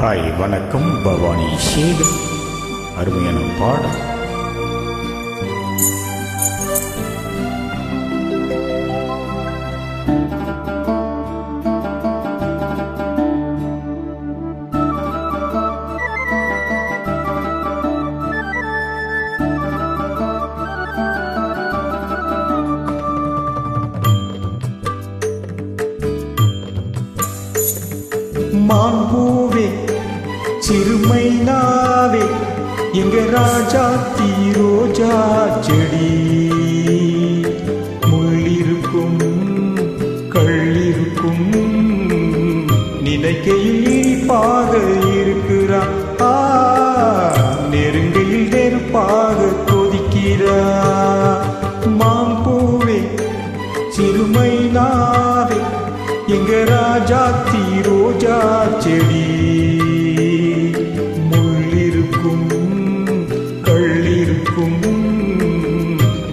Hi வணக்கம். பவானி சேகர் அருமையான பாடல். மான்பூவே சிறுமைனாவே எங்க ராஜா தீரோஜா செடி, முள்ளிருக்கும் கள்ளிருக்கும் நினைக்கையில் இனிப்பாக இருக்கிறா, நெருங்கையில் நெருப்பாக கொதிக்கிறா. மாம்பூவே சிறுமைனாவே எங்க ராஜா தீரோஜா செடி, முள்ளிருக்கும் கள்ளிருக்கும்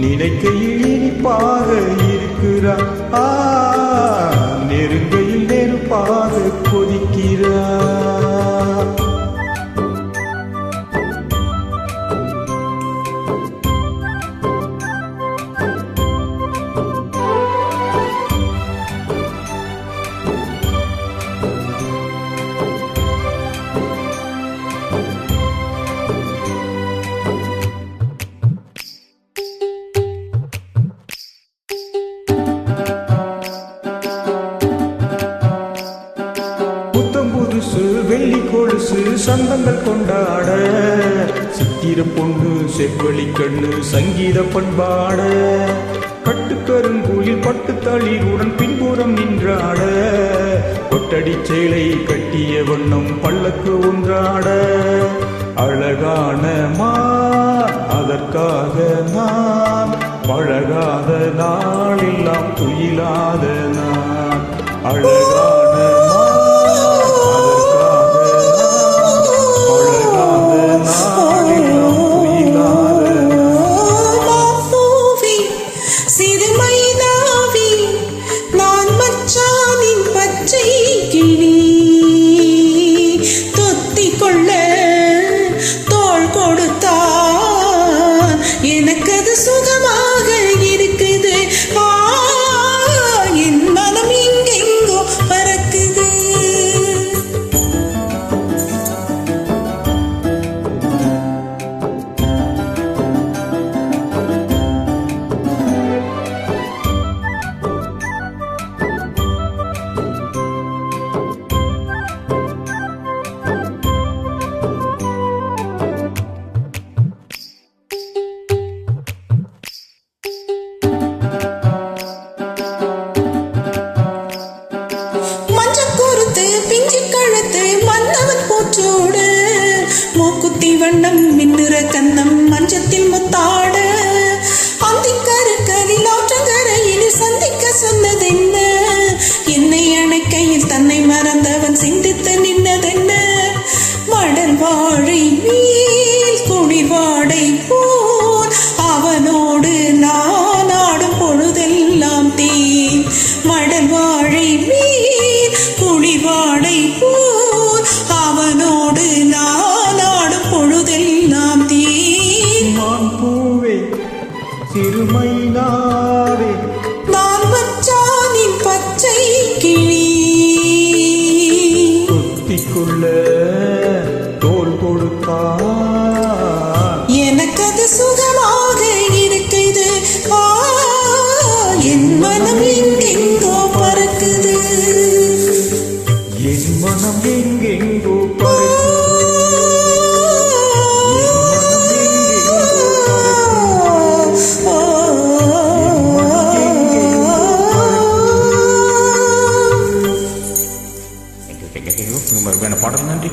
நினைக்கையில் இனிப்பாக இருக்கிறா, நெருங்கையில் நெருப்பாக கொதிக்கிறா. புதுசு வெள்ளி கொலுசு சந்தங்கள் கொண்டாட, சித்திர பொண்ணு செவ்வழி கண்ணு சங்கீத பண்பாட, கட்டுக்கருங்கூலில் பட்டு தளிருடன் பின்புறம் நின்றாட, கொட்டடி சேலை கட்டிய வண்ணம் பல்லக்கு ஒன்றாட, அழகான மா அதற்காக நான் பழகாத நாளெல்லாம் துயிலாத நான், அழகான மூக்குத்தி வண்ணம் மின்னுற கண்ணம் மஞ்சத்தில் முத்தாட, அந்திக்கருக்கரில் ஆற்றங்கரையில் சந்திக்க சொன்னதென்ன, என்னை அணைக்கையில் தன்னை மறந்தவன் சிந்தித்து நின்னதென்ன, மடல் வாழை மேல் குளிர் வாடை போல் அவனோடு நான் ஆடும் பொழுதெல்லாம் தேன், மடல் வாழை மேல் குளிர் வாடை போல் அவனோடு நான் ஆடும் பொழுதெல்லாம் தேன். மான்பூவே சிறுமைனாவே நான் வச்சானின் பச்சை கிளி, கொத்திக்குள்ள தோல் கொடுத்தா எனக்கு அது சுகமாக இருக்குது, என் மனம் எங்கெங்கோ பறக்குது, என் மனம் எங்கெங்கோ பறக்குது. பாடல். நன்றி.